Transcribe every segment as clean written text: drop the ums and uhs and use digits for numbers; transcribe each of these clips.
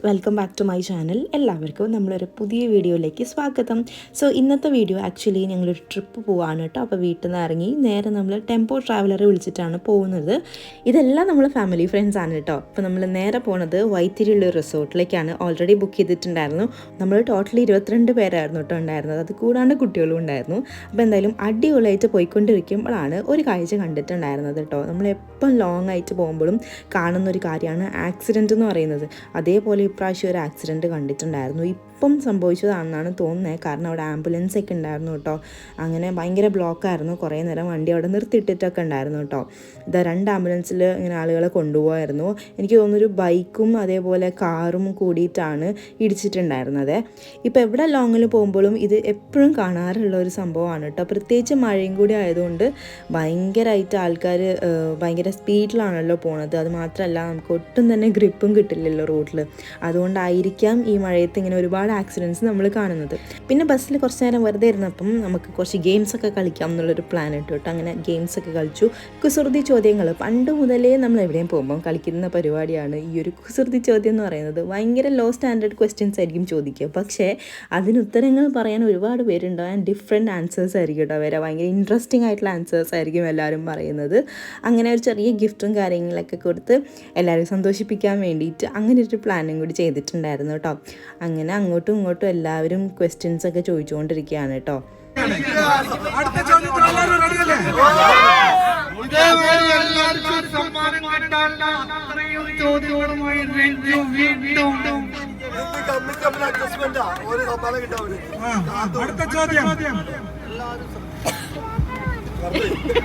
Welcome back to my channel. എല്ലാവർക്കും നമ്മളൊരു പുതിയ വീഡിയോയിലേക്ക് സ്വാഗതം. സോ ഇന്നത്തെ വീഡിയോ ആക്ച്വലി ഞങ്ങളൊരു ട്രിപ്പ് പോവാണ് കേട്ടോ. അപ്പോൾ വീട്ടിൽ നിന്ന് ഇറങ്ങി നേരെ നമ്മൾ ടെമ്പോ ട്രാവലറെ വിളിച്ചിട്ടാണ് പോകുന്നത്. ഇതെല്ലാം നമ്മൾ ഫാമിലി ഫ്രണ്ട്സ് ആണ് കേട്ടോ. അപ്പോൾ നമ്മൾ നേരെ പോകുന്നത് വൈത്തിരിയുള്ള റിസോർട്ടിലേക്കാണ്. ഓൾറെഡി ബുക്ക് ചെയ്തിട്ടുണ്ടായിരുന്നു. നമ്മൾ ടോട്ടലി 22 പേരായിരുന്നു കേട്ടോ ഉണ്ടായിരുന്നത്. അത് കൂടാണ്ട് കുട്ടികളും ഉണ്ടായിരുന്നു. അപ്പോൾ എന്തായാലും അടിപൊളിയായിട്ട് പോയിക്കൊണ്ടിരിക്കുമ്പോഴാണ് ഒരു കാഴ്ച കണ്ടിട്ടുണ്ടായിരുന്നത് കേട്ടോ. നമ്മളെപ്പം ലോങ് ആയിട്ട് പോകുമ്പോഴും കാണുന്നൊരു കാര്യമാണ് ആക്സിഡൻറ്റ് എന്ന് പറയുന്നത്. അതേപോലെ ഇപ്രാവശ്യം ഒരു ആക്സിഡൻറ്റ് കണ്ടിട്ടുണ്ടായിരുന്നു. ഇപ്പം സംഭവിച്ചതാണെന്നാണ് തോന്നുന്നത്. കാരണം അവിടെ ആംബുലൻസ് ഒക്കെ ഉണ്ടായിരുന്നു കേട്ടോ. അങ്ങനെ ഭയങ്കര ബ്ലോക്കായിരുന്നു. കുറേ നേരം വണ്ടി അവിടെ നിർത്തിയിട്ടിട്ടൊക്കെ ഉണ്ടായിരുന്നു കേട്ടോ. ഇതാ 2 ആംബുലൻസിൽ ഇങ്ങനെ ആളുകളെ കൊണ്ടുപോകായിരുന്നു. എനിക്ക് തോന്നുന്നൊരു ബൈക്കും അതേപോലെ കാറും കൂടിയിട്ടാണ് ഇടിച്ചിട്ടുണ്ടായിരുന്നത്. ഇപ്പോൾ എവിടെ ലോങ്ങിൽ പോകുമ്പോഴും ഇത് എപ്പോഴും കാണാറുള്ള ഒരു സംഭവമാണ് കേട്ടോ. പ്രത്യേകിച്ച് മഴയും കൂടി ആയതുകൊണ്ട് ഭയങ്കരമായിട്ട് ആൾക്കാർ ഭയങ്കര സ്പീഡിലാണല്ലോ പോണത്. അത് മാത്രമല്ല നമുക്ക് ഒട്ടും തന്നെ ഗ്രിപ്പും കിട്ടില്ലല്ലോ റോഡിൽ. അതുകൊണ്ടായിരിക്കാം ഈ മഴയത്ത് ഇങ്ങനെ ഒരുപാട് ആക്സിഡൻറ്റ്സ് നമ്മൾ കാണുന്നത്. പിന്നെ ബസ്സിൽ കുറച്ച് നേരം വെറുതെ ഇരുന്നപ്പം നമുക്ക് കുറച്ച് ഗെയിംസൊക്കെ കളിക്കാം എന്നുള്ളൊരു പ്ലാൻ ഇട്ടു കേട്ടോ. അങ്ങനെ ഗെയിംസൊക്കെ കളിച്ചു. കുസൃതി ചോദ്യങ്ങൾ പണ്ട് മുതലേ നമ്മൾ എവിടെയും പോകുമ്പം കളിക്കുന്ന പരിപാടിയാണ് ഈ ഒരു കുസൃതി ചോദ്യം എന്ന് പറയുന്നത്. ഭയങ്കര ലോ സ്റ്റാൻഡേർഡ് ക്വസ്റ്റ്യൻസ് ആയിരിക്കും ചോദിക്കുക. പക്ഷേ അതിന് ഉത്തരങ്ങൾ പറയാൻ ഒരുപാട് പേരുണ്ടാകാൻ ഡിഫറെൻറ്റ് ആൻസേഴ്സ് ആയിരിക്കും കേട്ടോ വരെ. ഭയങ്കര ഇൻട്രസ്റ്റിംഗ് ആയിട്ടുള്ള ആൻസേഴ്സ് ആയിരിക്കും എല്ലാവരും പറയുന്നത്. അങ്ങനെ ഒരു ചെറിയ ഗിഫ്റ്റും കാര്യങ്ങളൊക്കെ കൊടുത്ത് എല്ലാവരും സന്തോഷിപ്പിക്കാൻ വേണ്ടിയിട്ട് അങ്ങനെ ഒരു പ്ലാനും കൂടി ചെയ്തിട്ടുണ്ടായിരുന്നു കേട്ടോ. അങ്ങനെ അങ്ങോട്ടും ഇങ്ങോട്ടും എല്ലാവരും ക്വസ്റ്റ്യൻസ് ഒക്കെ ചോദിച്ചുകൊണ്ടിരിക്കുകയാണ് കേട്ടോ.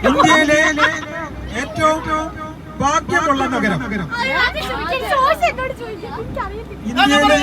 ഇന്ത്യയിലെ ഏറ്റവും ഭാഗ്യമുള്ള നഗരം, ഇന്ത്യയിലെ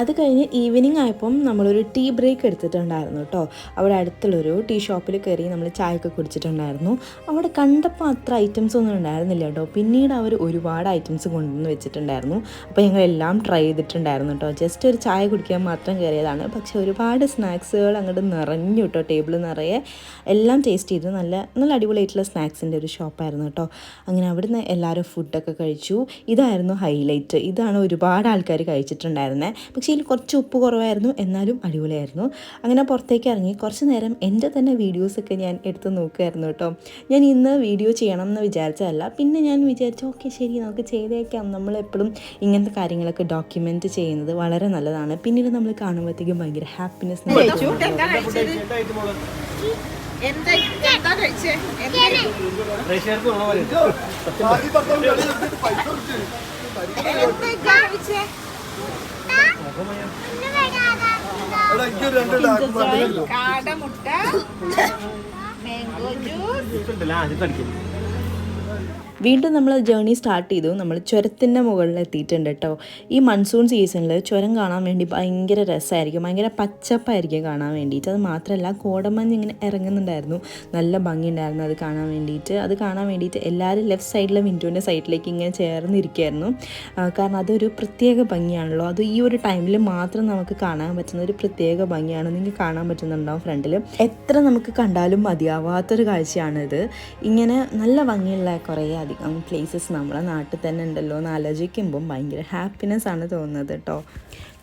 അത് കഴിഞ്ഞ് ഈവനിങ് ആയപ്പം നമ്മളൊരു ടീ ബ്രേക്ക് എടുത്തിട്ടുണ്ടായിരുന്നു കേട്ടോ. അവിടെ അടുത്തുള്ളൊരു ടീ ഷോപ്പിൽ കയറി നമ്മൾ ചായയൊക്കെ കുടിച്ചിട്ടുണ്ടായിരുന്നു. അവിടെ കണ്ടപ്പോൾ അത്ര ഐറ്റംസ് ഒന്നും ഉണ്ടായിരുന്നില്ല കേട്ടോ. പിന്നീട് അവർ ഒരുപാട് ഐറ്റംസ് കൊണ്ടുവന്ന് വെച്ചിട്ടുണ്ടായിരുന്നു. അപ്പോൾ ഞങ്ങളെല്ലാം ട്രൈ ചെയ്തിട്ടുണ്ടായിരുന്നു കേട്ടോ. ജസ്റ്റ് ഒരു ചായ കുടിക്കാൻ മാത്രം കയറിയതാണ്. പക്ഷേ ഒരുപാട് സ്നാക്സുകൾ അങ്ങോട്ട് നിറഞ്ഞു കേട്ടോ. ടേബിൾ നിറയെ എല്ലാം ടേസ്റ്റ് ചെയ്തു. നല്ല അടിപൊളിയായിട്ടുള്ള സ്നാക്സിൻ്റെ ഒരു ഷോപ്പായിരുന്നു കേട്ടോ. അങ്ങനെ അവിടുന്ന് എല്ലാവരും ഫുഡൊക്കെ കഴിച്ചു. ഇതായിരുന്നു ഹൈലൈറ്റ്. ഇതാണ് ഒരുപാട് ആൾക്കാർ കഴിച്ചിട്ടുണ്ടായിരുന്നത്. പക്ഷേ ഇതിൽ കുറച്ച് ഉപ്പ് കുറവായിരുന്നു, എന്നാലും അടിപൊളിയായിരുന്നു. അങ്ങനെ പുറത്തേക്ക് ഇറങ്ങി കുറച്ച് നേരം എൻ്റെ തന്നെ വീഡിയോസൊക്കെ ഞാൻ എടുത്ത് നോക്കുമായിരുന്നു കേട്ടോ. ഞാൻ ഇന്ന് വീഡിയോ ചെയ്യണം എന്ന് വിചാരിച്ചതല്ല. പിന്നെ ഞാൻ വിചാരിച്ചു ഓക്കെ ശരി നമുക്ക് ചെയ്തേക്കാം. നമ്മളെപ്പോഴും ഇങ്ങനത്തെ കാര്യങ്ങളൊക്കെ ഡോക്യുമെൻറ്റ് ചെയ്യുന്നത് വളരെ നല്ലതാണ്. പിന്നീട് നമ്മൾ കാണുമ്പോഴത്തേക്കും ഭയങ്കര ഹാപ്പിനെസ്. കാടമുട്ട, മാംഗോ ജ്യൂസ്. വീണ്ടും നമ്മൾ ജേർണി സ്റ്റാർട്ട് ചെയ്തു. നമ്മൾ ചുരത്തിൻ്റെ മുകളിൽ എത്തിയിട്ടുണ്ട് കേട്ടോ. ഈ മൺസൂൺ സീസണിൽ ചുരം കാണാൻ വേണ്ടി ഭയങ്കര രസമായിരിക്കും. ഭയങ്കര പച്ചപ്പായിരിക്കും കാണാൻ വേണ്ടിയിട്ട്. അത് മാത്രമല്ല കോടമഞ്ഞ് ഇങ്ങനെ ഇറങ്ങുന്നുണ്ടായിരുന്നു. നല്ല ഭംഗിയുണ്ടായിരുന്നു അത് കാണാൻ വേണ്ടിയിട്ട്. എല്ലാവരും ലെഫ്റ്റ് സൈഡിലെ വിൻഡോൻ്റെ സൈഡിലേക്ക് ഇങ്ങനെ ചേർന്നിരിക്കുകയായിരുന്നു. കാരണം അതൊരു പ്രത്യേക ഭംഗിയാണല്ലോ. അത് ഈ ഒരു ടൈമിൽ മാത്രം നമുക്ക് കാണാൻ പറ്റുന്ന ഒരു പ്രത്യേക ഭംഗിയാണ്. നിങ്ങൾക്ക് കാണാൻ പറ്റുന്നുണ്ടാവും ഫ്രണ്ടിൽ. എത്ര നമുക്ക് കണ്ടാലും മതിയാവാത്തൊരു കാഴ്ചയാണിത്. ഇങ്ങനെ നല്ല ഭംഗിയുള്ള കുറേ അധികം പ്ലേസസ് നമ്മളെ നാട്ടിൽ തന്നെ ഉണ്ടല്ലോ എന്ന് ആലോചിക്കുമ്പം ഭയങ്കര ഹാപ്പിനെസ് ആണ് തോന്നുന്നത് കേട്ടോ.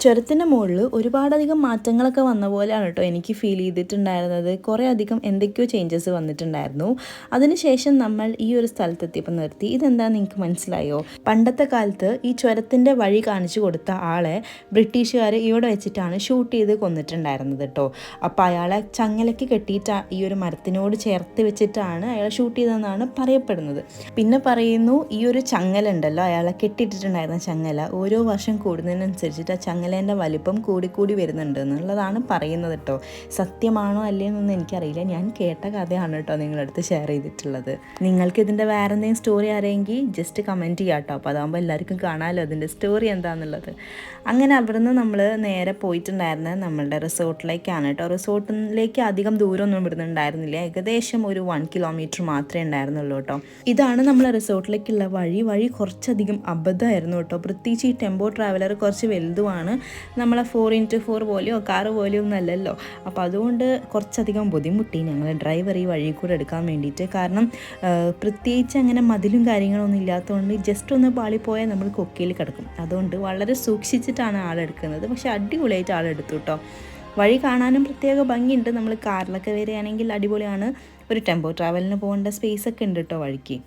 ചുരത്തിൻ്റെ മുകളിൽ ഒരുപാടധികം മാറ്റങ്ങളൊക്കെ വന്ന പോലെയാണ് കേട്ടോ എനിക്ക് ഫീൽ ചെയ്തിട്ടുണ്ടായിരുന്നത്. കുറേ അധികം എന്തൊക്കെയോ ചേഞ്ചസ് വന്നിട്ടുണ്ടായിരുന്നു. അതിനുശേഷം നമ്മൾ ഈ ഒരു സ്ഥലത്തെത്തിയപ്പോൾ നിർത്തി. ഇതെന്താണെന്ന് നിങ്ങൾക്ക് മനസ്സിലായോ? പണ്ടത്തെ കാലത്ത് ഈ ചുരത്തിൻ്റെ വഴി കാണിച്ചു കൊടുത്ത ആളെ ബ്രിട്ടീഷുകാർ ഇവിടെ വെച്ചിട്ടാണ് ഷൂട്ട് ചെയ്ത് കൊന്നിട്ടുണ്ടായിരുന്നത് കേട്ടോ. അപ്പോൾ അയാളെ ചങ്ങലയ്ക്ക് കെട്ടിയിട്ട് ഈ ഒരു മരത്തിനോട് ചേർത്ത് വെച്ചിട്ടാണ് അയാളെ ഷൂട്ട് ചെയ്തതെന്നാണ് പറയപ്പെടുന്നത്. പിന്നെ പറയുന്നു ഈ ഒരു ചങ്ങല ഉണ്ടല്ലോ, അയാളെ കെട്ടിയിട്ടിട്ടുണ്ടായിരുന്ന ചങ്ങല ഓരോ വർഷം കൂടുന്നതിനനുസരിച്ചിട്ട് ആ ചങ്ങല ഹിമാലയൻ്റെ വലിപ്പം കൂടിക്കൂടി വരുന്നുണ്ട് എന്നുള്ളതാണ് പറയുന്നത് കേട്ടോ. സത്യമാണോ അല്ലേന്നൊന്നും എനിക്കറിയില്ല, ഞാൻ കേട്ട കഥയാണ് കേട്ടോ നിങ്ങളുടെ അടുത്ത് ഷെയർ ചെയ്തിട്ടുള്ളത്. നിങ്ങൾക്ക് ഇതിൻ്റെ വേറെ എന്തെങ്കിലും സ്റ്റോറി അറിയെങ്കിൽ ജസ്റ്റ് കമൻറ്റ് ചെയ്യാം കേട്ടോ. അപ്പോൾ അതാകുമ്പോൾ എല്ലാവർക്കും കാണാമല്ലോ അതിൻ്റെ സ്റ്റോറി എന്താണെന്നുള്ളത്. അങ്ങനെ അവിടുന്ന് നമ്മൾ നേരെ പോയിട്ടുണ്ടായിരുന്നത് നമ്മളുടെ റിസോർട്ടിലേക്കാണ് കേട്ടോ. റിസോർട്ടിലേക്ക് അധികം ദൂരമൊന്നും ഇവിടുന്ന് ഉണ്ടായിരുന്നില്ല, ഏകദേശം ഒരു 1 കിലോമീറ്റർ മാത്രമേ ഉണ്ടായിരുന്നുള്ളൂ കേട്ടോ. ഇതാണ് നമ്മളെ റിസോർട്ടിലേക്കുള്ള വഴി കുറച്ചധികം അബദ്ധമായിരുന്നു കേട്ടോ. പ്രത്യേകിച്ച് ഈ ടെമ്പോ ട്രാവലർ കുറച്ച് വലുതുമാണ്, നമ്മളെ 4x4 പോലെയോ കാറ് പോലെയോ ഒന്നല്ലല്ലോ. അപ്പോൾ അതുകൊണ്ട് കുറച്ചധികം ബുദ്ധിമുട്ടി ഞങ്ങൾ ഡ്രൈവർ ഈ വഴി കൂടെ എടുക്കാൻ വേണ്ടിയിട്ട്. കാരണം പ്രത്യേകിച്ച് അങ്ങനെ മതിലും കാര്യങ്ങളൊന്നും ഇല്ലാത്തതുകൊണ്ട് ജസ്റ്റ് ഒന്ന് പാളിപ്പോയാൽ നമ്മൾ കൊക്കയിൽ കിടക്കും. അതുകൊണ്ട് വളരെ സൂക്ഷിച്ചിട്ടാണ് ആളെടുക്കുന്നത്. പക്ഷേ അടിപൊളിയായിട്ട് ആളെടുത്തു കേട്ടോ. വഴി കാണാനും പ്രത്യേക ഭംഗിയുണ്ട്. നമ്മൾ കാറിലൊക്കെ വരികയാണെങ്കിൽ അടിപൊളിയാണ്. ഒരു ടെമ്പോ ട്രാവലിന് പോകേണ്ട സ്പേസ് ഒക്കെ ഉണ്ട് കേട്ടോ വഴിക്ക്.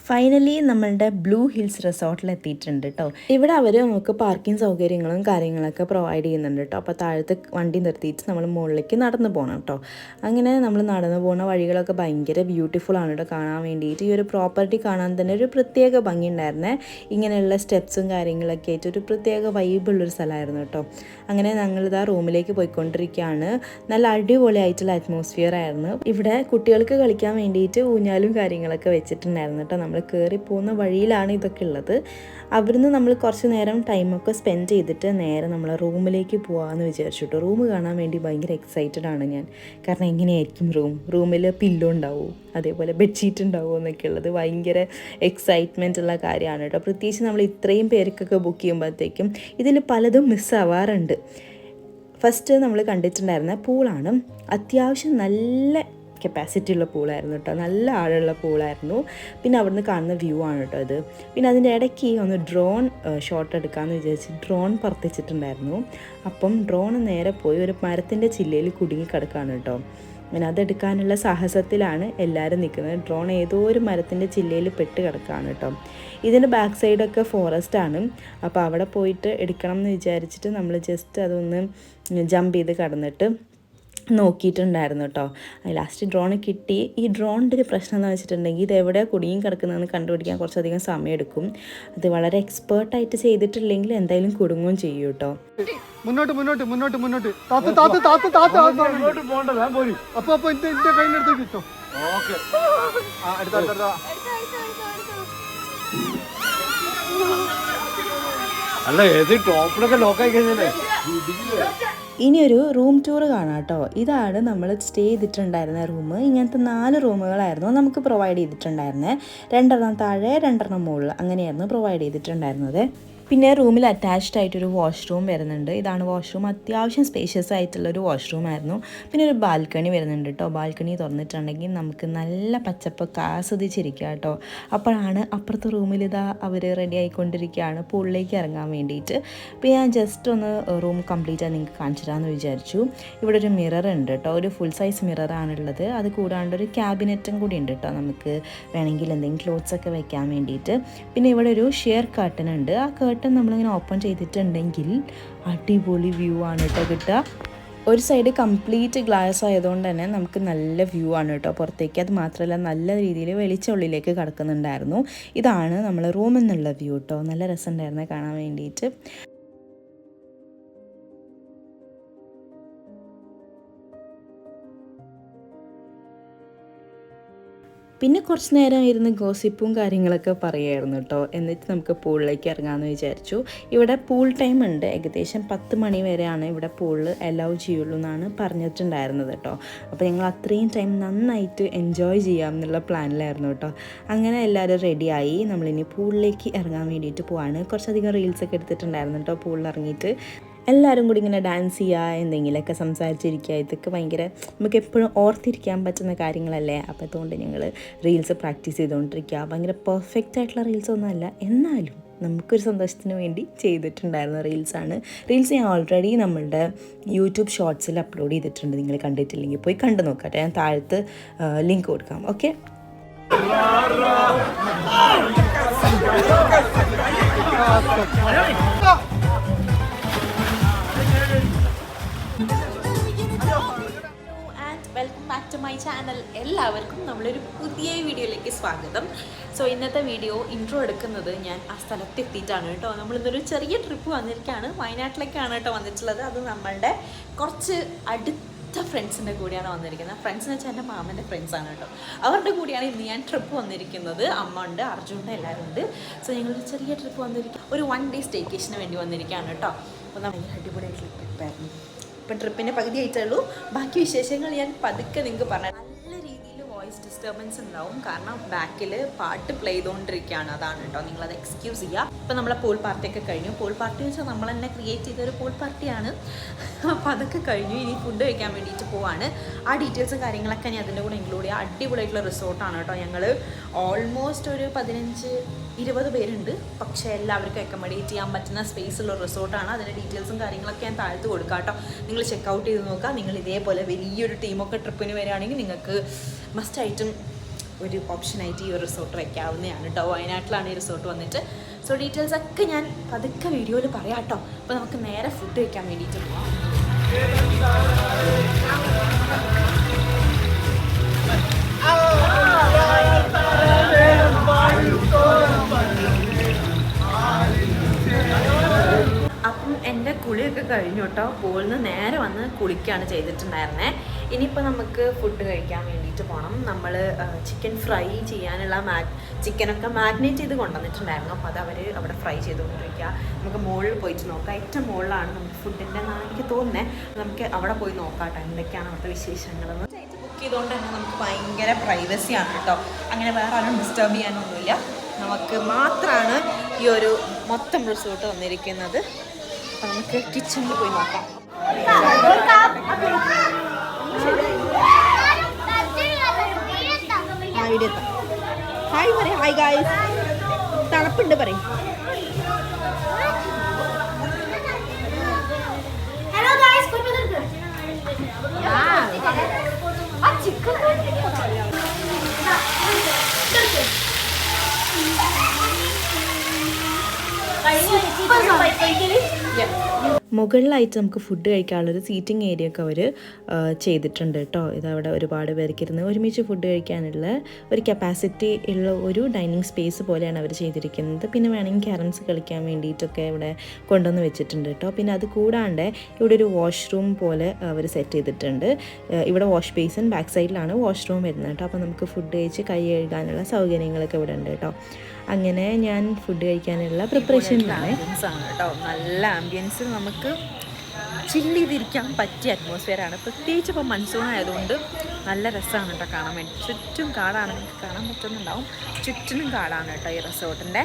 ഫൈനലി നമ്മളുടെ ബ്ലൂ ഹിൽസ് റിസോർട്ടിൽ എത്തിയിട്ടുണ്ട് കേട്ടോ. ഇവിടെ അവർ നമുക്ക് പാർക്കിംഗ് സൗകര്യങ്ങളും കാര്യങ്ങളൊക്കെ പ്രൊവൈഡ് ചെയ്യുന്നുണ്ട് കേട്ടോ. അപ്പോൾ താഴത്ത് വണ്ടി നിർത്തിയിട്ട് നമ്മൾ മുകളിലേക്ക് നടന്നു പോകണം കേട്ടോ. അങ്ങനെ നമ്മൾ നടന്നു പോകുന്ന വഴികളൊക്കെ ഭയങ്കര ബ്യൂട്ടിഫുൾ ആണ് കേട്ടോ കാണാൻ വേണ്ടിയിട്ട്. ഈ ഒരു പ്രോപ്പർട്ടി കാണാൻ തന്നെ ഒരു പ്രത്യേക ഭംഗി ഉണ്ടായിരുന്നേ. ഇങ്ങനെയുള്ള സ്റ്റെപ്സും കാര്യങ്ങളൊക്കെ ആയിട്ട് ഒരു പ്രത്യേക വൈബുള്ളൊരു സ്ഥലമായിരുന്നു കേട്ടോ. അങ്ങനെ ഞങ്ങളിതാ റൂമിലേക്ക് പോയിക്കൊണ്ടിരിക്കുകയാണ്. നല്ല അടിപൊളിയായിട്ടുള്ള അറ്റ്മോസ്ഫിയർ ആയിരുന്നു. ഇവിടെ കുട്ടികൾക്ക് കളിക്കാൻ വേണ്ടിയിട്ട് ഊഞ്ഞാലും കാര്യങ്ങളൊക്കെ വെച്ചിട്ടുണ്ടായിരുന്നു കേട്ടോ. നമ്മൾ കയറി പോകുന്ന വഴിയിലാണ് ഇതൊക്കെ ഉള്ളത്. അവിടുന്ന് നമ്മൾ കുറച്ച് നേരം ടൈമൊക്കെ സ്പെൻഡ് ചെയ്തിട്ട് നേരെ നമ്മൾ റൂമിലേക്ക് പോകാമെന്ന് വിചാരിച്ചിട്ടു. റൂം കാണാൻ വേണ്ടി ഭയങ്കര എക്സൈറ്റഡ് ആണ് ഞാൻ. കാരണം എങ്ങനെയായിരിക്കും റൂമിൽ പില്ലോ ഉണ്ടാവും, അതേപോലെ ബെഡ്ഷീറ്റ് ഉണ്ടാവുമോ എന്നൊക്കെ ഉള്ളത് ഭയങ്കര എക്സൈറ്റ്മെൻ്റ് ഉള്ള കാര്യമാണ് കേട്ടോ. പ്രത്യേകിച്ച് നമ്മൾ ഇത്രയും പേർക്കൊക്കെ ബുക്ക് ചെയ്യുമ്പോഴത്തേക്കും ഇതിൽ പലതും മിസ്സാവാറുണ്ട്. ഫസ്റ്റ് നമ്മൾ കണ്ടിട്ടുണ്ടായിരുന്ന പൂളാണ്. അത്യാവശ്യം നല്ല കപ്പാസിറ്റി ഉള്ള പൂളായിരുന്നു കേട്ടോ. നല്ല ആഴമുള്ള പൂളായിരുന്നു. പിന്നെ അവിടുന്ന് കാണുന്ന വ്യൂ ആണ് കേട്ടോ ഇത്. പിന്നെ അതിൻ്റെ ഇടയ്ക്ക് ഒന്ന് ഡ്രോൺ ഷോട്ട് എടുക്കാമെന്ന് വിചാരിച്ച് ഡ്രോൺ പറത്തിച്ചിട്ടുണ്ടായിരുന്നു. അപ്പം ഡ്രോൺ നേരെ പോയി ഒരു മരത്തിൻ്റെ ചില്ലയിൽ കുടുങ്ങി കിടക്കുകയാണ് കേട്ടോ. അങ്ങനെ അതെടുക്കാനുള്ള സാഹസത്തിലാണ് എല്ലാവരും നിൽക്കുന്നത്. ഡ്രോൺ ഏതോ ഒരു മരത്തിൻ്റെ ചില്ലയിൽ പെട്ട് കിടക്കുകയാണ് കേട്ടോ. ഇതിൻ്റെ ബാക്ക് സൈഡൊക്കെ ഫോറസ്റ്റാണ്. അപ്പോൾ അവിടെ പോയിട്ട് എടുക്കണം എന്ന് വിചാരിച്ചിട്ട് നമ്മൾ ജസ്റ്റ് അതൊന്ന് ജമ്പ് ചെയ്ത് കടന്നിട്ട് നോക്കിയിട്ടുണ്ടായിരുന്നു കേട്ടോ. ലാസ്റ്റ് ഡ്രോൺ കിട്ടി. ഈ ഡ്രോണിൻ്റെ ഒരു പ്രശ്നം എന്ന് വെച്ചിട്ടുണ്ടെങ്കിൽ ഇത് എവിടെ കുടുങ്ങി കിടക്കുന്നതെന്ന് കണ്ടുപിടിക്കാൻ കുറച്ചധികം സമയം എടുക്കും. അത് വളരെ എക്സ്പേർട്ടായിട്ട് ചെയ്തിട്ടില്ലെങ്കിൽ എന്തായാലും കുടുങ്ങുകയും ചെയ്യും കേട്ടോ. മുന്നോട്ട് മുന്നോട്ട് മുന്നോട്ട് മുന്നോട്ട് താത്ത് താത്ത് താത്ത് താത്ത് മുന്നോട്ട് പോകണ്ടല്ലോ. അപ്പൊ എന്റെ കയ്യിലെടുത്തേക്ക് കിട്ടോ. ഓക്കെ, അല്ല ഏത് ടോപ്പിലൊക്കെ ലോക്കായി കഴിഞ്ഞല്ലേ. ഇനിയൊരു റൂം ടൂർ കാണാം കേട്ടോ. ഇതാണ് നമ്മൾ സ്റ്റേ ചെയ്തിട്ടുണ്ടായിരുന്ന റൂം. ഇങ്ങനത്തെ 4 റൂമുകളായിരുന്നു നമുക്ക് പ്രൊവൈഡ് ചെയ്തിട്ടുണ്ടായിരുന്നത്. 2 താഴെ 2 മുകളിൽ അങ്ങനെയായിരുന്നു പ്രൊവൈഡ് ചെയ്തിട്ടുണ്ടായിരുന്നത്. പിന്നെ റൂമിൽ അറ്റാച്ച്ഡ് ആയിട്ടൊരു വാഷ്റൂം വരുന്നുണ്ട്. ഇതാണ് വാഷ്റൂം. അത്യാവശ്യം സ്പേഷ്യസ് ആയിട്ടുള്ളൊരു വാഷ്റൂം ആയിരുന്നു. പിന്നെ ഒരു ബാൽക്കണി വരുന്നുണ്ട് കേട്ടോ. ബാൽക്കണി തുറന്നിട്ടുണ്ടെങ്കിൽ നമുക്ക് നല്ല പച്ചപ്പൊക്കെ ആസ്വദിച്ചിരിക്കുക കേട്ടോ. അപ്പോഴാണ് അപ്പുറത്തെ റൂമിൽ ഇതാ അവർ റെഡി ആയിക്കൊണ്ടിരിക്കുകയാണ് പൂളിലേക്ക് ഇറങ്ങാൻ വേണ്ടിയിട്ട്. അപ്പോൾ ഞാൻ ജസ്റ്റ് ഒന്ന് റൂം കംപ്ലീറ്റ് ആയി നിങ്ങൾക്ക് കാണിച്ചു തരാമെന്ന് വിചാരിച്ചു. ഇവിടെ ഒരു മിറർ ഉണ്ട് കേട്ടോ. ഒരു ഫുൾ സൈസ് മിററാണുള്ളത്. അത് കൂടാണ്ട് ഒരു ക്യാബിനറ്റും കൂടി ഉണ്ട് കേട്ടോ. നമുക്ക് വേണമെങ്കിൽ എന്തെങ്കിലും ക്ലോത്ത്സൊക്കെ വെക്കാൻ വേണ്ടിയിട്ട്. പിന്നെ ഇവിടെ ഒരു ഷെയർ കർട്ടൻ ഉണ്ട്. ആ കർട്ടൻ നമ്മളിങ്ങനെ ഓപ്പൺ ചെയ്തിട്ടുണ്ടെങ്കിൽ അടിപൊളി വ്യൂ ആണ് കേട്ടോ കിട്ടുക. ഒരു സൈഡ് കംപ്ലീറ്റ് ഗ്ലാസ് ആയതുകൊണ്ട് തന്നെ നമുക്ക് നല്ല വ്യൂ ആണ് കേട്ടോ പുറത്തേക്ക്. അത് മാത്രമല്ല നല്ല രീതിയിൽ വെളിച്ചുള്ളിലേക്ക് കിടക്കുന്നുണ്ടായിരുന്നു. ഇതാണ് നമ്മൾ റൂമിൽ നിന്നുള്ള വ്യൂ കേട്ടോ. നല്ല രസമുണ്ടായിരുന്നു കാണാൻ വേണ്ടിയിട്ട്. പിന്നെ കുറച്ച് നേരം ഇരുന്ന് ഗോസിപ്പും കാര്യങ്ങളൊക്കെ പറയുമായിരുന്നു കേട്ടോ. എന്നിട്ട് നമുക്ക് പൂളിലേക്ക് ഇറങ്ങാമെന്ന് വിചാരിച്ചു. ഇവിടെ പൂൾ ടൈം ഉണ്ട്. ഏകദേശം 10 മണി വരെയാണ് ഇവിടെ പൂളിൽ അലൗ ചെയ്യുള്ളൂ എന്നാണ് പറഞ്ഞിട്ടുണ്ടായിരുന്നത് കേട്ടോ. അപ്പോൾ ഞങ്ങൾ അത്രയും ടൈം നന്നായിട്ട് എൻജോയ് ചെയ്യാം എന്നുള്ള പ്ലാനിലായിരുന്നു കേട്ടോ. അങ്ങനെ എല്ലാവരും റെഡിയായി. നമ്മളിനി പൂളിലേക്ക് ഇറങ്ങാൻ വേണ്ടിയിട്ട് പോവാണ്. കുറച്ചധികം റീൽസൊക്കെ എടുത്തിട്ടുണ്ടായിരുന്നു കേട്ടോ പൂളിൽ ഇറങ്ങിയിട്ട്. എല്ലാവരും കൂടി ഇങ്ങനെ ഡാൻസ് ചെയ്യുക, എന്തെങ്കിലുമൊക്കെ സംസാരിച്ചിരിക്കുക, ഇതൊക്കെ ഭയങ്കര നമുക്ക് എപ്പോഴും ഓർത്തിരിക്കാൻ പറ്റുന്ന കാര്യങ്ങളല്ലേ. അപ്പോൾ അതുകൊണ്ട് ഞങ്ങൾ റീൽസ് പ്രാക്ടീസ് ചെയ്തുകൊണ്ടിരിക്കുക. ഭയങ്കര പെർഫെക്റ്റ് ആയിട്ടുള്ള റീൽസ് ഒന്നുമല്ല, എന്നാലും നമുക്കൊരു സന്തോഷത്തിന് വേണ്ടി ചെയ്തിട്ടുണ്ടായിരുന്ന റീൽസാണ്. റീൽസ് ഞാൻ ഓൾറെഡി നമ്മളുടെ യൂട്യൂബ് ഷോർട്സിൽ അപ്ലോഡ് ചെയ്തിട്ടുണ്ട്. നിങ്ങൾ കണ്ടിട്ടില്ലെങ്കിൽ പോയി കണ്ടു നോക്കട്ടെ. ഞാൻ താഴത്ത് ലിങ്ക് കൊടുക്കാം. Okay, welcome back to my channel. എല്ലാവർക്കും നമ്മളൊരു പുതിയ വീഡിയോയിലേക്ക് സ്വാഗതം. സോ ഇന്നത്തെ വീഡിയോ ഇൻട്രോ എടുക്കുന്നത് ഞാൻ ആ സ്ഥലത്തെത്തിയിട്ടാണ് കേട്ടോ. നമ്മളിന്നൊരു ചെറിയ ട്രിപ്പ് വന്നിരിക്കുകയാണ്. വയനാട്ടിലേക്കാണ് കേട്ടോ വന്നിട്ടുള്ളത്. അത് നമ്മളുടെ കുറച്ച് ഫ്രണ്ട്സിൻ്റെ കൂടെയാണ് വന്നിരിക്കുന്നത്. ഫ്രണ്ട്സ് എന്ന് വെച്ചാൽ എൻ്റെ മാമൻ്റെ ഫ്രണ്ട്സാണ് കേട്ടോ. അവരുടെ കൂടെയാണ് ഇന്ന് ഞാൻ ട്രിപ്പ് വന്നിരിക്കുന്നത്. അമ്മ ഉണ്ട്, അർജുനുണ്ട്, എല്ലാവരും ഉണ്ട്. സോ ഞങ്ങളൊരു ചെറിയ ട്രിപ്പ് വന്നിരിക്കുക, ഒരു 1 ഡേ സ്റ്റേക്കേഷന് വേണ്ടി വന്നിരിക്കുകയാണ് കേട്ടോ. അപ്പോൾ നമ്മൾ അടിപൊളിയായിട്ടുള്ള ട്രിപ്പായിരുന്നു. ഇപ്പം ട്രിപ്പിൻ്റെ പകുതി ആയിട്ടുള്ളൂ. ബാക്കി വിശേഷങ്ങൾ ഞാൻ പതുക്കെ നിങ്ങൾക്ക് പറഞ്ഞു. നല്ല രീതിയിൽ വോയിസ് ഡിസ്റ്റർബൻസ് ഉണ്ടാവും, കാരണം ബാക്കിൽ പാട്ട് പ്ലേ ചെയ്തുകൊണ്ടിരിക്കുകയാണ്. അതാണ് കേട്ടോ, നിങ്ങളത് എക്സ്ക്യൂസ് ചെയ്യുക. ഇപ്പം നമ്മളെ പൂൾ പാർട്ടിയൊക്കെ കഴിഞ്ഞു. പൂൾ പാർട്ടി എന്ന് വെച്ചാൽ നമ്മൾ തന്നെ ക്രിയേറ്റ് ചെയ്തൊരു പൂൾ പാർട്ടിയാണ്. അപ്പോൾ അതൊക്കെ കഴിഞ്ഞു. ഇനി ഫുഡ് കഴിക്കാൻ വേണ്ടിയിട്ട് പോവാണ്. ആ ഡീറ്റെയിൽസും കാര്യങ്ങളൊക്കെ ഞാൻ അതിൻ്റെ കൂടെ ഇൻക്ലൂഡ് ചെയ്യുക. അടിപൊളിയായിട്ടുള്ള റിസോർട്ടാണ് കേട്ടോ. ഞങ്ങൾ ഓൾമോസ്റ്റ് ഒരു 15-20 പേരുണ്ട്. പക്ഷേ എല്ലാവർക്കും അക്കോമഡേറ്റ് ചെയ്യാൻ പറ്റുന്ന സ്പേസുള്ള റിസോർട്ടാണ്. അതിൻ്റെ ഡീറ്റെയിൽസും കാര്യങ്ങളൊക്കെ ഞാൻ താഴ്ത്ത് കൊടുക്കാം കേട്ടോ. നിങ്ങൾ ചെക്കൗട്ട് ചെയ്ത് നോക്കുക. നിങ്ങൾ ഇതേപോലെ വലിയൊരു ടീമൊക്കെ ട്രിപ്പിന് വരികയാണെങ്കിൽ നിങ്ങൾക്ക് മസ്റ്റായിട്ടും ഒരു ഓപ്ഷനായിട്ട് ഈ ഒരു റിസോർട്ട് വയ്ക്കാവുന്നതാണ് കേട്ടോ. വയനാട്ടിലാണ് ഈ റിസോർട്ട് വന്നിട്ട്. സോ ഡീറ്റെയിൽസ് ഒക്കെ ഞാൻ പതുക്കെ വീഡിയോയിൽ പറയാം കേട്ടോ. അപ്പോൾ നമുക്ക് നേരെ ഫുഡ് കഴിക്കാൻ വേണ്ടിയിട്ട് പോവാം. അപ്പം എൻ്റെ കുളിയൊക്കെ കഴിഞ്ഞു കേട്ടോ. പൂളിൽ നിന്ന് നേരെ വന്ന് കുളിക്കുകയാണ് ചെയ്തിട്ടുണ്ടായിരുന്നത്. ഇനിയിപ്പോൾ നമുക്ക് ഫുഡ് കഴിക്കാൻ വേണ്ടിയിട്ട് പോകണം. നമ്മൾ ചിക്കൻ ഫ്രൈ ചെയ്യാനുള്ള ചിക്കനൊക്കെ മാഗ്നേറ്റ് ചെയ്ത് കൊണ്ടുവന്നിട്ടുണ്ടായിരുന്നു. അപ്പോൾ അത് അവർ അവിടെ ഫ്രൈ ചെയ്തുകൊണ്ടിരിക്കുക. നമുക്ക് മുകളിൽ പോയിട്ട് നോക്കാം. ഏറ്റവും മുകളിലാണ് നമുക്ക് ഫുഡിൻ്റെ എന്നാണ് എനിക്ക് തോന്നുന്നത്. നമുക്ക് അവിടെ പോയി നോക്കാം കേട്ടോ എന്തൊക്കെയാണ് അവിടുത്തെ വിശേഷങ്ങളെന്ന്. ബുക്ക് ചെയ്തുകൊണ്ട് തന്നെ നമുക്ക് ഭയങ്കര പ്രൈവസിയാണ് കേട്ടോ. അങ്ങനെ വേറെ ആരും ഡിസ്റ്റർബ് ചെയ്യാനൊന്നുമില്ല. നമുക്ക് മാത്രമാണ് ഈ ഒരു മൊത്തം റിസോർട്ട് വന്നിരിക്കുന്നത്. അപ്പോൾ നമുക്ക് കിച്ചണിൽ പോയി നോക്കാം. ഹായ് പറയും. Hi guys. തണുപ്പുണ്ട് പറയും. മുകളിലായിട്ട് നമുക്ക് ഫുഡ് കഴിക്കാനുള്ളൊരു സീറ്റിംഗ് ഏരിയ ഒക്കെ അവർ ചെയ്തിട്ടുണ്ട് കേട്ടോ. ഇതവിടെ ഒരുപാട് പേർക്ക് ഇരുന്ന് ഒരുമിച്ച് ഫുഡ് കഴിക്കാനുള്ള ഒരു കപ്പാസിറ്റി ഉള്ള ഒരു ഡൈനിങ് സ്പേസ് പോലെയാണ് അവർ ചെയ്തിരിക്കുന്നത്. പിന്നെ വേണമെങ്കിൽ ക്യാരംസ് കളിക്കാൻ വേണ്ടിയിട്ടൊക്കെ ഇവിടെ കൊണ്ടുവന്ന് വെച്ചിട്ടുണ്ട് കേട്ടോ. പിന്നെ അത് കൂടാണ്ട് ഇവിടെ ഒരു വാഷ്റൂം പോലെ അവർ സെറ്റ് ചെയ്തിട്ടുണ്ട്. ഇവിടെ വാഷ് ബേസിൻ ബാക്ക് സൈഡിലാണ് വാഷ്റൂം വരുന്നത് കേട്ടോ. അപ്പോൾ നമുക്ക് ഫുഡ് കഴിച്ച് കൈ കഴുകാനുള്ള സൗകര്യങ്ങളൊക്കെ ഇവിടെ ഉണ്ട് കേട്ടോ. അങ്ങനെ ഞാൻ ഫുഡ് കഴിക്കാനുള്ള പ്രിപ്പറേഷനിലാണ് കേട്ടോ. നല്ല ആംബിയൻസ്, നമുക്ക് ചില്ല് ചെയ്തിരിക്കാൻ പറ്റിയ അറ്റ്മോസ്ഫിയറാണ്. പ്രത്യേകിച്ച് ഇപ്പോൾ മൺസൂൺ ആയതുകൊണ്ട് നല്ല രസമാണ് കേട്ടോ കാണാൻ വേണ്ടി. ചുറ്റും കാടാണ്, നിങ്ങൾക്ക് കാണാൻ പറ്റുന്നുണ്ടാവും. ചുറ്റിനും കാടാണ് കേട്ടോ ഈ റിസോർട്ടിൻ്റെ.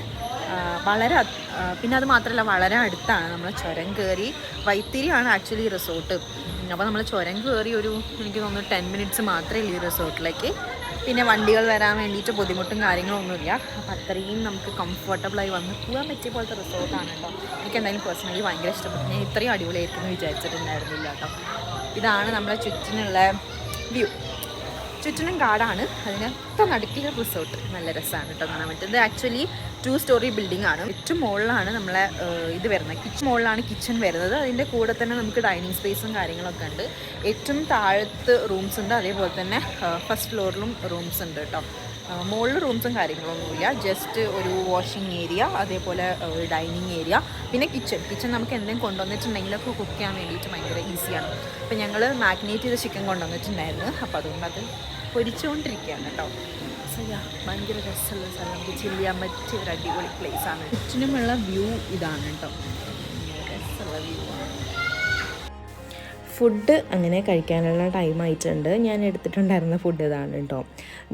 വളരെ പിന്നെ അത് മാത്രമല്ല വളരെ അടുത്താണ്. നമ്മൾ ചുരം കയറി വൈത്തിരിയാണ് ആക്ച്വലി റിസോർട്ട്. അപ്പോൾ നമ്മൾ ചുരം കയറി ഒരു എനിക്ക് തോന്നുന്നു 10 മിനിറ്റ്സ് മാത്രമേ ഉള്ളൂ ഈ റിസോർട്ടിലേക്ക്. പിന്നെ വണ്ടികൾ വരാൻ വേണ്ടിയിട്ട് ബുദ്ധിമുട്ടും കാര്യങ്ങളൊന്നുമില്ല. അപ്പോൾ അത്രയും നമുക്ക് കംഫർട്ടബിളായി വന്ന് പോകാൻ പറ്റിയ പോലത്തെ റിസോർട്ടാണ് കേട്ടോ. എനിക്ക് എന്തായാലും പേഴ്സണലി ഭയങ്കര ഇഷ്ടപ്പെട്ടു. ഞാൻ ഇത്രയും അടിപൊളിയായിരിക്കും എന്ന് വിചാരിച്ചിട്ടുണ്ടായിരുന്നില്ല കേട്ടോ. ഇതാണ് നമ്മുടെ ചുറ്റിനുള്ള വ്യൂ. ചുറ്റിനും കാടാണ്, അതിനൊക്കെ നടുക്കിൽ റിസോർട്ട്. നല്ല രസമാണ് കേട്ടോ കാണാൻ പറ്റുന്നത്. ആക്ച്വലി 2 സ്റ്റോറി ബിൽഡിംഗ് ആണ്. ഏറ്റവും മുകളിലാണ് നമ്മളെ ഇത് വരുന്നത്. മുകളിലാണ് കിച്ചൺ വരുന്നത്. അതിൻ്റെ കൂടെ തന്നെ നമുക്ക് ഡൈനിങ് സ്പേസും കാര്യങ്ങളൊക്കെ ഉണ്ട്. ഏറ്റവും താഴത്ത് റൂംസ് ഉണ്ട്, അതേപോലെ തന്നെ ഫസ്റ്റ് ഫ്ലോറിലും റൂംസ് ഉണ്ട് കേട്ടോ. മുകളിൽ റൂംസും കാര്യങ്ങളൊന്നുമില്ല. ജസ്റ്റ് ഒരു വാഷിംഗ് ഏരിയ, അതേപോലെ ഒരു ഡൈനിങ് ഏരിയ, പിന്നെ കിച്ചൺ നമുക്ക് എന്തെങ്കിലും കൊണ്ടുവന്നിട്ടുണ്ടെങ്കിലൊക്കെ കുക്ക് ചെയ്യാൻ വേണ്ടിയിട്ട് ഭയങ്കര ഈസിയാണ്. അപ്പോൾ ഞങ്ങൾ മാഗ്നേറ്റ് ചെയ്ത ചിക്കൻ കൊണ്ടുവന്നിട്ടുണ്ടായിരുന്നു. അപ്പോൾ അതുകൊണ്ട് അത് പൊരിച്ചുകൊണ്ടിരിക്കുകയാണ് കേട്ടോ. ഭയങ്കര രസമുള്ള സ്ഥലം, നമുക്ക് ചില്ല് ചെയ്യാൻ പറ്റിയ ഒരു അടിപൊളി പ്ലേസാണ്. ചുറ്റിനുമുള്ള വ്യൂ ഇതാണ് കേട്ടോ. രസമുള്ള വ്യൂ ആണ്. ഫുഡ് അങ്ങനെ കഴിക്കാനുള്ള ടൈം ആയിട്ടുണ്ട്. ഞാൻ എടുത്തിട്ടുണ്ടായിരുന്ന ഫുഡ് ഇതാണ് കേട്ടോ.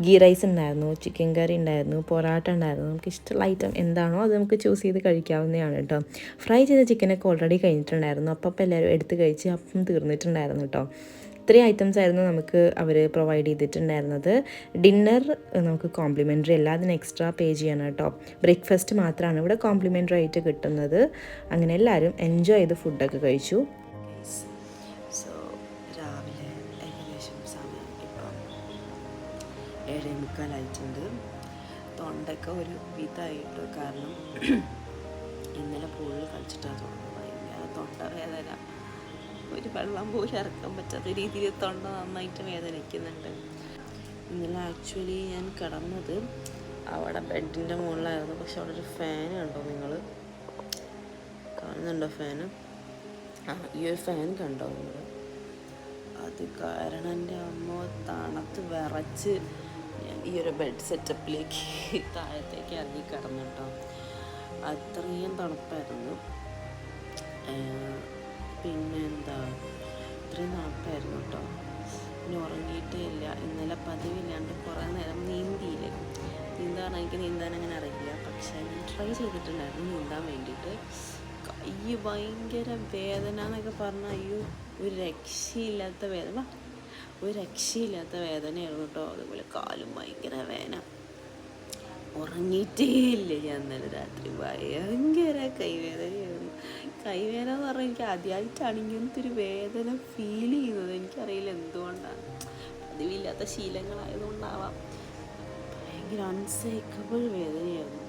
ഗീ റൈസ് ഉണ്ടായിരുന്നു, ചിക്കൻ കറി ഉണ്ടായിരുന്നു, പൊറാട്ട ഉണ്ടായിരുന്നു. നമുക്ക് ഇഷ്ടമുള്ള ഐറ്റം എന്താണോ അത് നമുക്ക് ചൂസ് ചെയ്ത് കഴിക്കാവുന്നതാണ് കേട്ടോ. ഫ്രൈ ചെയ്ത ചിക്കനൊക്കെ ഓൾറെഡി കഴിഞ്ഞിട്ടുണ്ടായിരുന്നു. അപ്പം എല്ലാവരും എടുത്ത് കഴിച്ച് അപ്പം തീർന്നിട്ടുണ്ടായിരുന്നു കേട്ടോ. ഇത്രയും ഐറ്റംസ് ആയിരുന്നു നമുക്ക് അവർ പ്രൊവൈഡ് ചെയ്തിട്ടുണ്ടായിരുന്നത്. ഡിന്നർ നമുക്ക് കോംപ്ലിമെൻ്ററി അല്ല, അതിന് എക്സ്ട്രാ പേ ചെയ്യണം കേട്ടോ. ബ്രേക്ക്ഫാസ്റ്റ് മാത്രമാണ് ഇവിടെ കോംപ്ലിമെൻ്ററി ആയിട്ട് കിട്ടുന്നത്. അങ്ങനെ എല്ലാവരും എൻജോയ് ചെയ്ത് ഫുഡൊക്കെ കഴിച്ചു. സോ രാവിലെ ഏകദേശം സമയം ഇപ്പം 7:45 തൊണ്ടൊക്കെ ഒരു വിധമായിട്ട്, കാരണം ഇന്നലെ പൂളിൽ കളിച്ചിട്ടാണ് തോന്നുന്നത്. ഭയങ്കര തൊണ്ട വേദന, ഒരു വെള്ളം പോലും ഇറക്കാൻ പറ്റാത്ത രീതിയിൽ തൊണ്ട നന്നായിട്ട് വേദനിക്കുന്നുണ്ട്. ഇന്നലെ ആക്ച്വലി ഞാൻ കിടന്നത് അവിടെ ബെഡിൻ്റെ മുകളിലായിരുന്നു. പക്ഷെ അവിടെ ഒരു ഫാൻ കണ്ടോ നിങ്ങൾ? കാണുന്നുണ്ടോ ഫാന്? ഈ ഒരു ഫാൻ കണ്ടോ നിങ്ങൾ? അത് കാരണം എൻ്റെ അമ്മ തണുത്ത് വിറച്ച് ഈ ഒരു ബെഡ് സെറ്റപ്പിലേക്ക് താഴത്തേക്ക് ഇറങ്ങി കിടന്നു കേട്ടോ. അത്രയും തണുപ്പായിരുന്നു. പിന്നെന്താ, ഇത്രയും തണുപ്പായിരുന്നു കേട്ടോ. പിന്നെ ഉറങ്ങിയിട്ടേ ഇല്ല. ഇന്നലെ പതിവില്ലാണ്ട് കുറേ നേരം നീന്തിയില്ല. നീന്താൻ എനിക്ക് നീന്താൻ അങ്ങനെ അറിയില്ല. പക്ഷേ ഞാൻ ട്രൈ ചെയ്തിട്ടുണ്ടായിരുന്നു നീന്താൻ വേണ്ടിയിട്ട്. കൈ ഭയങ്കര വേദന എന്നൊക്കെ പറഞ്ഞാൽ അയ്യോ ഒരു രക്ഷയില്ലാത്ത വേദന, ഒരു രക്ഷയില്ലാത്ത വേദനയായിരുന്നു കേട്ടോ. അതുപോലെ കാലും ഭയങ്കര വേദന. ഉറങ്ങിയിട്ടേ ഇല്ല ഞാൻ ഇന്നലെ രാത്രി. ഭയങ്കര കൈവേദനയായിരുന്നു. കൈവേദന എന്ന് പറഞ്ഞാൽ എനിക്ക് ആദ്യമായിട്ടാണ് ഇങ്ങനത്തെ ഒരു വേദന ഫീൽ ചെയ്യുന്നത്. എനിക്കറിയില്ല എന്തുകൊണ്ടാണ്, പതിവില്ലാത്ത ശീലങ്ങളായതുകൊണ്ടാവാം. ഭയങ്കര അൺസൈക്കബിൾ വേദനയായിരുന്നു.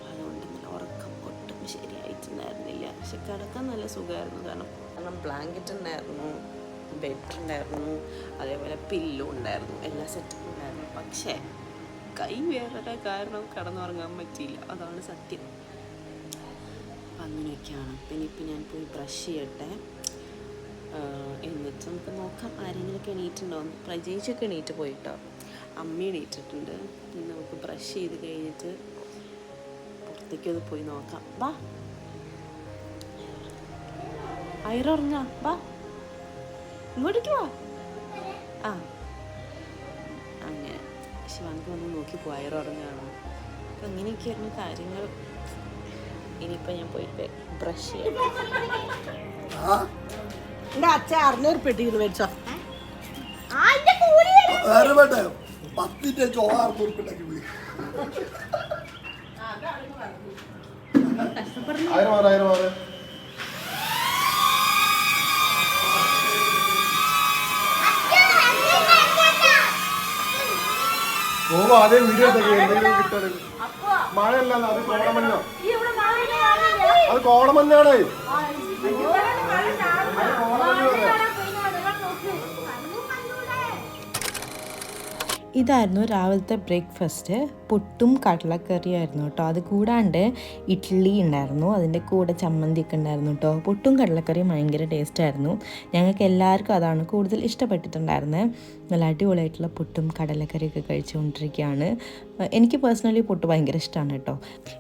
അതുകൊണ്ട് ഇന്നലെ ഉറക്കം ഒട്ടും ശരിയായിട്ടുണ്ടായിരുന്നില്ല. പക്ഷെ കിടക്കാൻ നല്ല സുഖമായിരുന്നു. കാരണം ബ്ലാങ്കറ്റ് ഉണ്ടായിരുന്നു, ബെഡ് ഉണ്ടായിരുന്നു, അതേപോലെ പില്ലോ ഉണ്ടായിരുന്നു, എല്ലാ സെറ്റും ഉണ്ടായിരുന്നു. പക്ഷേ കൈ വേദന കാരണം കിടന്നുറങ്ങാൻ പറ്റിയില്ല. അതാണ് സത്യം. അപ്പം അങ്ങനെയൊക്കെയാണ്. പിന്നെ ഇപ്പം ഞാൻ പോയി ബ്രഷ് ചെയ്യട്ടെ. എന്നിട്ട് നമുക്ക് നോക്കാം ആരെങ്കിലുമൊക്കെ എണീറ്റുണ്ടാവും. പ്രജയിച്ചൊക്കെ എണീറ്റ് പോയിട്ടോ. അമ്മ എണീറ്റിട്ടുണ്ട്. ഇനി നമുക്ക് ബ്രഷ് ചെയ്ത് കഴിഞ്ഞിട്ട് പുറത്തേക്കൊന്ന് പോയി നോക്കാം. വാ അയറുറങ്ങാം, വാ ഇങ്ങോട്ടേക്ക് വാ. ആ അങ്ങനെ ശിവാനിക്ക് വന്ന് നോക്കി പോയറുറങ്ങാണ്. അപ്പം അങ്ങനെയൊക്കെയായിരുന്നു കാര്യങ്ങൾ. ഇനിയിപ്പോൾ ഞാൻ പോയിട്ട് ബ്രഷ് ചെയ്യാം. എൻ്റെ അച്ഛൻ 600 പെട്ടിട്ട് മേടിച്ചോ. അതേ വീഡിയോ കിട്ടുന്നത് മഴയല്ല, അത് കോടമഞ്ഞോ. അത് കോടമഞ്ഞാണ്. ഇതായിരുന്നു രാവിലത്തെ ബ്രേക്ക്ഫാസ്റ്റ്. പുട്ടും കടലക്കറിയായിരുന്നു കേട്ടോ. അത് കൂടാണ്ട് ഇഡ്ഡലി ഉണ്ടായിരുന്നു, അതിൻ്റെ കൂടെ ചമ്മന്തിയൊക്കെ ഉണ്ടായിരുന്നു കേട്ടോ. പുട്ടും കടലക്കറിയും ഭയങ്കര ടേസ്റ്റായിരുന്നു. ഞങ്ങൾക്ക് എല്ലാവർക്കും അതാണ് കൂടുതൽ ഇഷ്ടപ്പെട്ടിട്ടുണ്ടായിരുന്നത്. നല്ല അടിപൊളിയായിട്ടുള്ള പുട്ടും കടലക്കറിയൊക്കെ കഴിച്ചുകൊണ്ടിരിക്കുകയാണ്. എനിക്ക് പേഴ്സണലി പുട്ട് ഭയങ്കര ഇഷ്ടമാണ് കേട്ടോ.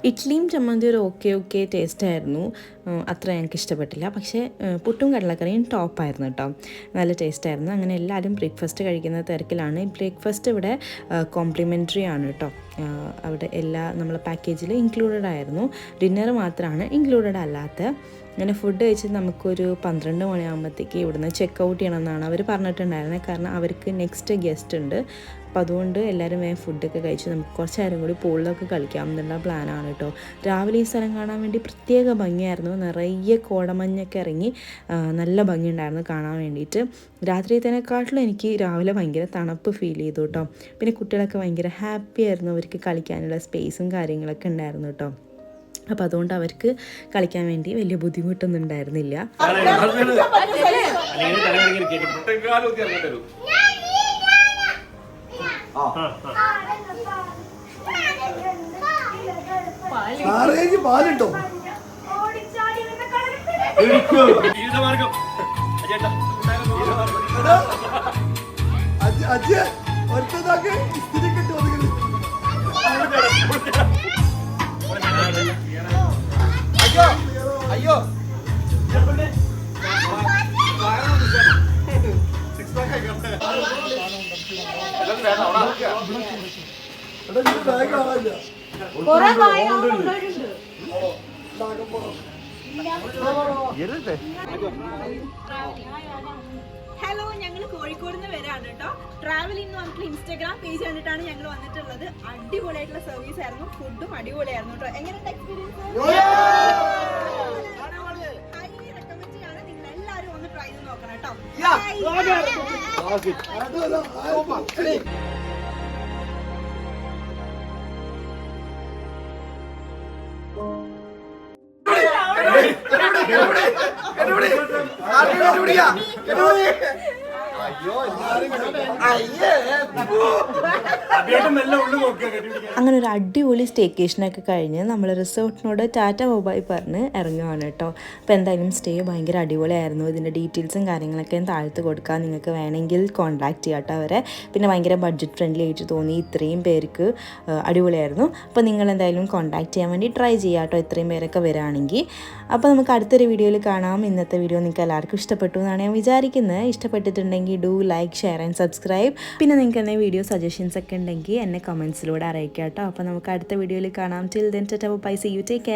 ഇഡ്ഡലിയും ചമ്മന്തി ഒരു ഓക്കെ ടേസ്റ്റായിരുന്നു. അത്ര ഞങ്ങൾക്ക് ഇഷ്ടപ്പെട്ടില്ല. പക്ഷേ പുട്ടും കടലക്കറിയും ടോപ്പായിരുന്നു കേട്ടോ. നല്ല ടേസ്റ്റായിരുന്നു. അങ്ങനെ എല്ലാവരും ബ്രേക്ക്ഫാസ്റ്റ് കഴിക്കുന്ന തിരക്കിലാണ്. ബ്രേക്ക്ഫാസ്റ്റ് ഇവിടെ കോംപ്ലിമെൻ്ററി ആണ് കേട്ടോ. അവിടെ എല്ലാ നമ്മളെ പാക്കേജിൽ ഇൻക്ലൂഡഡ് ആയിരുന്നു. ഡിന്നർ മാത്രമാണ് ഇൻക്ലൂഡഡ് അല്ലാത്ത. അങ്ങനെ ഫുഡ് കഴിച്ച് നമുക്കൊരു 12 മണിയാകുമ്പോഴത്തേക്ക് ഇവിടുന്ന് ചെക്ക് ഔട്ട് ചെയ്യണമെന്നാണ് അവർ പറഞ്ഞിട്ടുണ്ടായിരുന്നത്. കാരണം അവർക്ക് നെക്സ്റ്റ് ഗസ്റ്റ് ഉണ്ട്. അപ്പോൾ അതുകൊണ്ട് എല്ലാവരും വേഗം ഫുഡൊക്കെ കഴിച്ച് നമുക്ക് കുറച്ച് നേരം കൂടി പൂളിലൊക്കെ കളിക്കാം എന്നുള്ള പ്ലാനാണ് കേട്ടോ. രാവിലെ ഈ സ്ഥലം കാണാൻ വേണ്ടി പ്രത്യേക ഭംഗിയായിരുന്നു. നിറയെ കോടമഞ്ഞൊക്കെ ഇറങ്ങി നല്ല ഭംഗിയുണ്ടായിരുന്നു കാണാൻ വേണ്ടിയിട്ട്. രാത്രിയത്തേനെക്കാട്ടിലും എനിക്ക് രാവിലെ ഭയങ്കര തണുപ്പ് ഫീൽ ചെയ്തു കേട്ടോ. പിന്നെ കുട്ടികളൊക്കെ ഭയങ്കര ഹാപ്പി ആയിരുന്നു. അവർക്ക് കളിക്കാനുള്ള സ്പേസും കാര്യങ്ങളൊക്കെ ഉണ്ടായിരുന്നു കേട്ടോ. അപ്പം അതുകൊണ്ട് അവർക്ക് കളിക്കാൻ വേണ്ടി വലിയ ബുദ്ധിമുട്ടൊന്നും ഉണ്ടായിരുന്നില്ല. പാലുണ്ടോ? അജ് ഒറ്റതാക്കി ഇസ്തിരി കിട്ടി ഒതുങ്ങി. അയ്യോ ഹലോ, ഞങ്ങൾ കോഴിക്കോട് നിന്ന് വരാണ് കേട്ടോ. ട്രാവൽ എന്ന് പറഞ്ഞിട്ടുള്ള ഇൻസ്റ്റാഗ്രാം പേജ് കണ്ടിട്ടാണ് ഞങ്ങൾ വന്നിട്ടുള്ളത്. അടിപൊളിയായിട്ടുള്ള സർവീസ് ആയിരുന്നു, ഫുഡും അടിപൊളിയായിരുന്നു കേട്ടോ. എങ്ങനെയുണ്ട് എക്സ്പീരിയൻസ്? ഹൈലി റെക്കമെൻഡ് ചെയ്യാണ്. നിങ്ങൾ എല്ലാവരും ഒന്ന് ട്രൈ ചെയ്ത് നോക്കണം കേട്ടോ. അയ്യോ അങ്ങനെ ഒരു അടിപൊളി സ്റ്റേക്കേഷനൊക്കെ കഴിഞ്ഞ് നമ്മൾ റിസോർട്ടിനോട് ടാറ്റ ബൈ പറഞ്ഞ് ഇറങ്ങുകയാണ് കേട്ടോ. അപ്പോൾ എന്തായാലും സ്റ്റേ ഭയങ്കര അടിപൊളിയായിരുന്നു. ഇതിൻ്റെ ഡീറ്റെയിൽസും കാര്യങ്ങളൊക്കെ താഴ്ത്ത് കൊടുക്കാം, നിങ്ങൾക്ക് വേണമെങ്കിൽ കോൺടാക്ട് ചെയ്യാം കേട്ടോ അവരെ. പിന്നെ ഭയങ്കര ബഡ്ജറ്റ് ഫ്രണ്ട്ലി ആയിട്ട് തോന്നി, ഇത്രയും പേർക്ക് അടിപൊളിയായിരുന്നു. അപ്പോൾ നിങ്ങൾ എന്തായാലും കോൺടാക്ട് ചെയ്യാൻ വേണ്ടി ട്രൈ ചെയ്യാം കേട്ടോ, ഇത്രയും പേരൊക്കെ വരികയാണെങ്കിൽ. അപ്പോൾ നമുക്ക് അടുത്തൊരു വീഡിയോയിൽ കാണാം. ഇന്നത്തെ വീഡിയോ നിങ്ങൾക്ക് എല്ലാവർക്കും ഇഷ്ടപ്പെട്ടു എന്നാണ് ഞാൻ വിചാരിക്കുന്നത്. ഇഷ്ടപ്പെട്ടിട്ടുണ്ടെങ്കിൽ do like, share and subscribe. പിന്നെ നിങ്ങൾക്ക് എന്നെ വീഡിയോ സജഷൻസ് ഒക്കെ ഉണ്ടെങ്കിൽ എന്നെ കമൻസിലൂടെ അറിയിക്കാം കേട്ടോ. അപ്പോൾ നമുക്ക് അടുത്ത വീഡിയോയിൽ കാണാം. Till then tata bye, see you, take care.